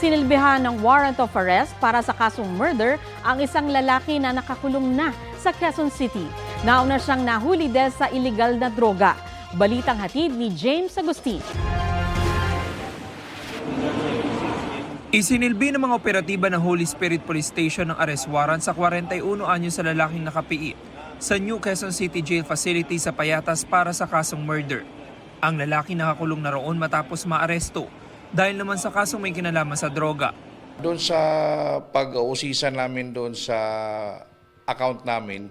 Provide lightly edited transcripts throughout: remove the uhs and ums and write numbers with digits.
Sinilbihan ng warrant of arrest para sa kasong murder ang isang lalaki na nakakulong na sa Quezon City. Nauna siyang nahuli dahil sa illegal na droga. Balitang hatid ni James Agustin. Isinilbi ng mga operatiba ng Holy Spirit Police Station ng arrest warrant sa 41 anyo sa lalaking nakapiit sa New Quezon City Jail Facility sa Payatas para sa kasong murder. Ang lalaki nakakulong na roon matapos maaresto dahil naman sa kasong may kinalaman sa droga. Doon sa pag-uusisan namin doon sa account namin,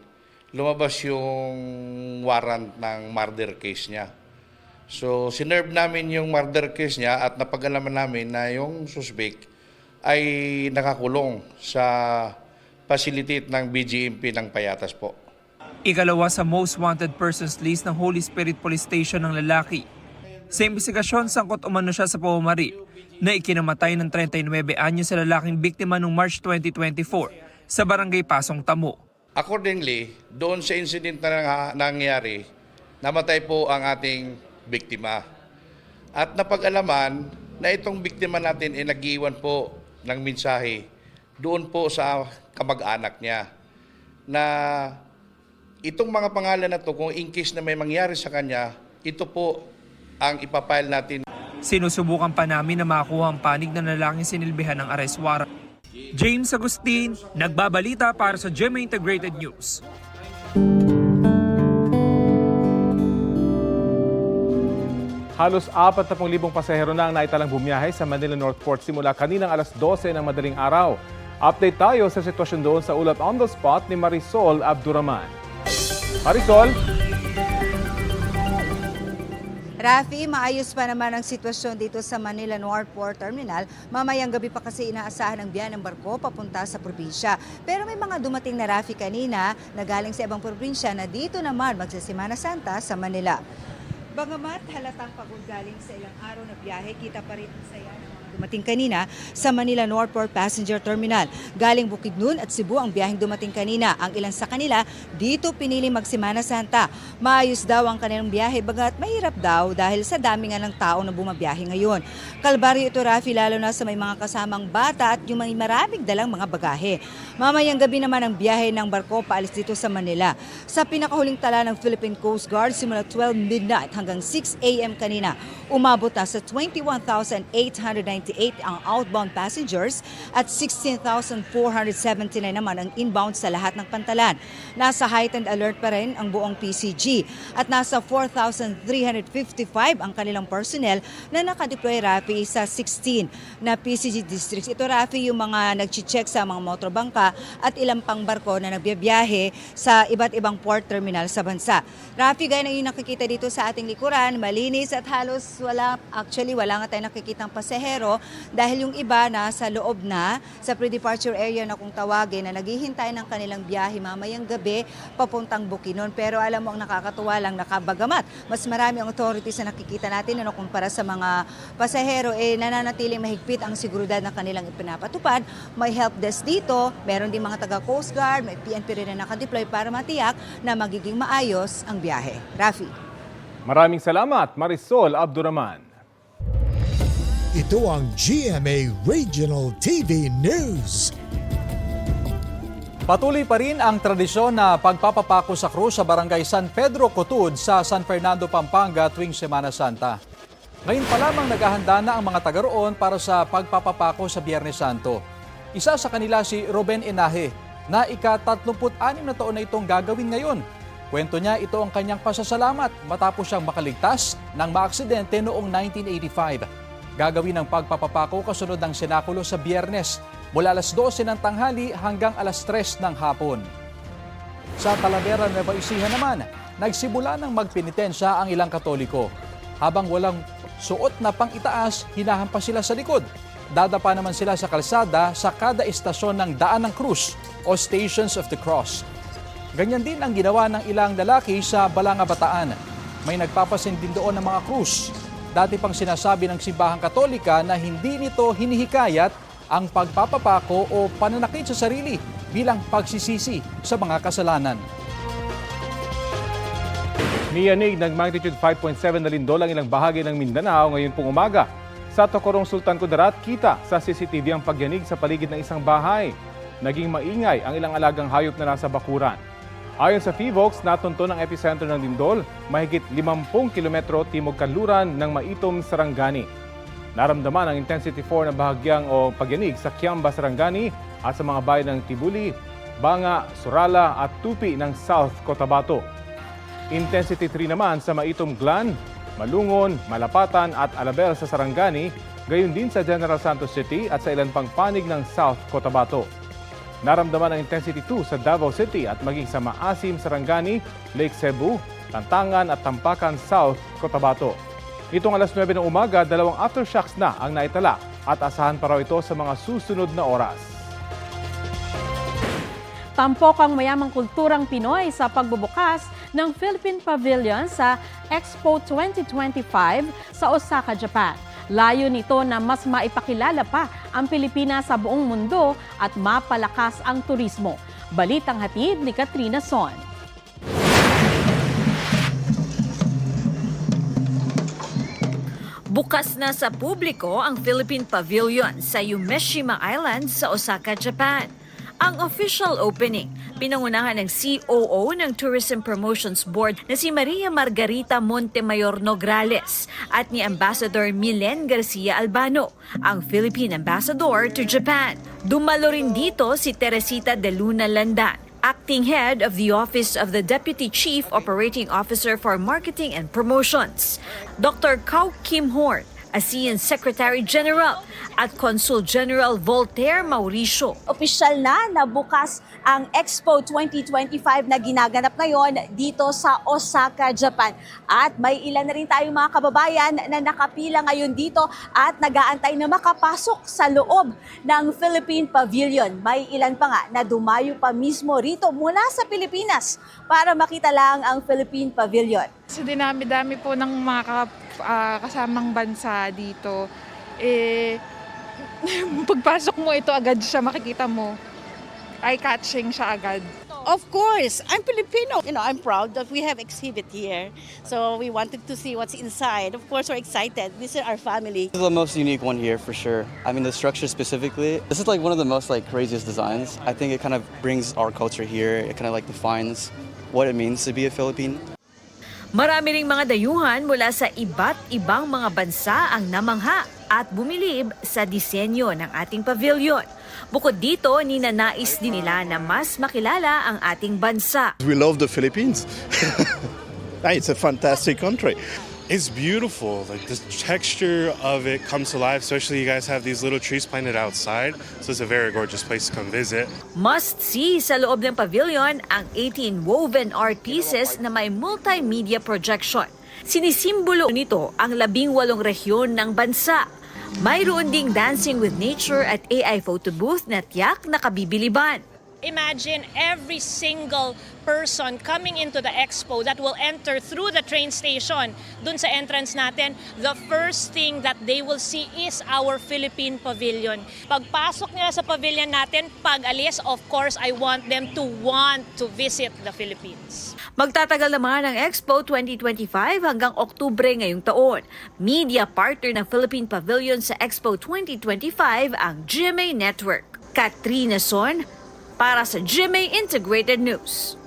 lumabas yung warrant ng murder case niya. So, sinerve namin yung murder case niya at napag-alaman namin na yung suspect ay nakakulong sa facility ng BGMP ng Payatas po. Ikalawa sa most wanted persons list ng Holy Spirit Police Station ng lalaki. Sa investigasyon, sangkot umano siya sa pamamari na ikinamatay ng 39 anyo sa lalaking biktima noong March 2024 sa Barangay Pasong Tamo. Accordingly, doon sa incident na nangyari, namatay po ang ating biktima. At napag-alaman na itong biktima natin ay nag-iwan po ng mensahe doon po sa kamag-anak niya na itong mga pangalan na to, kung in case na may mangyari sa kanya, ito po ang ipapile natin. Sinusubukan pa namin na makuha ang panig ng lalaking sinilbihan ng arrest warrant. James Agustin, nagbabalita para sa GMA Integrated News. Halos 40,000 pasahero na ang naitalang bumiyahe sa Manila North Port simula kaninang alas 12 ng madaling araw. Update tayo sa sitwasyon doon sa ulat on the spot ni Marisol Abduraman. Marisol? Rafi, maayos pa naman ang sitwasyon dito sa Manila North Port Terminal. Mamayang gabi pa kasi inaasahan ang biyahe ng barko papunta sa probinsya. Pero may mga dumating na Rafi kanina na galing sa ibang probinsya na dito naman magsasimana Santa sa Manila. Bagamat halatang pagod galing sa ilang araw na biyahe, kita pa rin ang saya ng mga dumating kanina sa Manila North Port Passenger Terminal. Galing Bukidnon at Cebu ang biyaheng dumating kanina. Ang ilan sa kanila dito pinili magsimana Santa. Maayos daw ang kanilang biyahe bagat mahirap daw dahil sa dami nga ng tao na bumabiyahe ngayon. Kalbaryo ito, Rafi, lalo na sa may mga kasamang bata at yung may maraming dalang mga bagahe. Mamayang gabi naman ang biyahe ng barko paalis dito sa Manila. Sa pinakahuling tala ng Philippine Coast Guard simula 12 midnight hanggang 6 a.m. kanina, umabot na sa 21,898 ang outbound passengers at 16,479 naman ang inbound sa lahat ng pantalan. Nasa heightened alert pa rin ang buong PCG at nasa 4,355 ang kanilang personnel na nakadeploy, Rafi, sa 16 na PCG districts. Ito, Rafi, yung mga nag-check sa mga motorbangka at ilang pang barko na nagbiyahe sa iba't ibang port terminal sa bansa. Rafi, gaya na yung nakikita dito sa ating likuran, malinis at halos wala nga tayong nakikitang pasahero dahil yung iba nasa loob na sa pre-departure area na kung tawagin na naghihintay ng kanilang biyahe mamayang gabi papuntang Bukidnon. Pero alam mo, ang nakakatuwa lang, nakabagamat mas marami ang authorities na nakikita natin na kumpara sa mga pasahero, nananatiling mahigpit ang seguridad na kanilang ipinapatupad. May help desk dito, meron din mga taga Coast Guard, may PNP rin na nakadeploy para matiyak na magiging maayos ang biyahe. Rafi. Maraming salamat, Marisol Abduraman. Ito ang GMA Regional TV News. Patuloy pa rin ang tradisyon na pagpapapako sa krus sa Barangay San Pedro Cotud sa San Fernando, Pampanga tuwing Semana Santa. Ngayon pa lamang naghahanda na ang mga taga roon para sa pagpapapako sa Biyernes Santo. Isa sa kanila si Ruben Enaje na ika-36 na taon na itong gagawin ngayon. Kwento niya, ito ang kanyang pasasalamat matapos siyang makaligtas ng maaksidente noong 1985. Gagawin ang pagpapapako kasunod ng senakulo sa Biyernes mula alas 12 ng tanghali hanggang alas 3 ng hapon. Sa Talavera, Nueva Ecija naman, nagsimula ng magpenitensya ang ilang Katoliko. Habang walang suot na pang-itaas, hinahampas sila sa likod. Dadapa naman sila sa kalsada sa kada istasyon ng Daan ng Krus o Stations of the Cross. Ganyan din ang ginawa ng ilang lalaki sa Balanga, Bataan. May nagpapasin din doon ng mga krus. Dati pang sinasabi ng Simbahang Katolika na hindi nito hinihikayat ang pagpapapako o pananakit sa sarili bilang pagsisisi sa mga kasalanan. Niyanig ng magnitude 5.7 na lindol ang ilang bahagi ng Mindanao ngayon pong umaga. Sa Sa Tocorong Sultan Kudarat, kita sa CCTV ang pagyanig sa paligid ng isang bahay. Naging maingay ang ilang alagang hayop na nasa bakuran. Ayon sa FIVOX, natunto ng epicentro ng lindol, mahigit 50 kilometro timog kanluran ng Maitom, Sarangani. Naramdaman ang intensity 4 na bahagyang o pagyanig sa Kiamba, Sarangani at sa mga bayan ng Tibuli, Banga, Surala at Tupi ng South Cotabato. Intensity 3 naman sa Maitom Glan, Malungon, Malapatan at Alabel sa Sarangani, gayon din sa General Santos City at sa ilan pang panig ng South Cotabato. Naramdaman ang intensity 2 sa Davao City at maging sa Maasim, Sarangani, Lake Cebu, Tantangan at Tampakan, South Cotabato. Itong alas 9 ng umaga, 2 aftershocks na ang naitala at asahan pa raw ito sa mga susunod na oras. Tampok ang mayamang kulturang Pinoy sa pagbubukas ng Philippine Pavilion sa Expo 2025 sa Osaka, Japan. Layo nito na mas maipakilala pa ang Pilipinas sa buong mundo at mapalakas ang turismo. Balitang hatid ni Katrina Son. Bukas na sa publiko ang Philippine Pavilion sa Umeshima Island sa Osaka, Japan. Ang official opening, pinangunahan ng COO ng Tourism Promotions Board na si Maria Margarita Montemayor Nograles at ni Ambassador Milen Garcia Albano, ang Philippine Ambassador to Japan. Dumalo rin dito si Teresita de Luna Landan, Acting Head of the Office of the Deputy Chief Operating Officer for Marketing and Promotions, Dr. Kau Kim Horn, ASEAN Secretary General at Consul General Voltaire Mauricio. Opisyal na nabukas ang Expo 2025 na ginaganap ngayon dito sa Osaka, Japan. At may ilan na rin tayong mga kababayan na nakapila ngayon dito at nag-aantay na makapasok sa loob ng Philippine Pavilion. May ilan pa nga na dumayo pa mismo rito mula sa Pilipinas para makita lang ang Philippine Pavilion. Sa dinami-dami po ng mga kasamang bansa dito, pagpasok mo ito agad siya, makikita mo. Eye-catching siya agad. Of course, I'm Filipino. I'm proud that we have exhibit here. So we wanted to see what's inside. Of course, we're excited. This is our family. This is the most unique one here for sure. I mean, the structure specifically, this is like one of the most craziest designs. I think it kind of brings our culture here. It kind of defines what it means to be a Filipino. Marami ring mga dayuhan mula sa iba't ibang mga bansa ang namangha at bumilib sa disenyo ng ating pavilion. Bukod dito, ninanais din nila na mas makilala ang ating bansa. We love the Philippines. It's a fantastic country. It's beautiful. Like the texture of it comes to life, especially you guys have these little trees planted outside. So it's a very gorgeous place to come visit. Must see sa loob ng pavilion ang 18 woven art pieces na may multimedia projection. Sinisimbolo nito ang 18 rehiyon ng bansa. Mayroon ding dancing with nature at AI photo booth na tiyak na kabibiliban. Imagine every single person coming into the expo that will enter through the train station. Dun sa entrance natin, the first thing that they will see is our Philippine Pavilion. Pagpasok nila sa pavilion natin, pag alis, of course, I want them to want to visit the Philippines. Magtatagal naman ang Expo 2025 hanggang Oktubre ngayong taon. Media partner ng Philippine Pavilion sa Expo 2025 ang GMA Network. Katrina Son, para sa GMA Integrated News.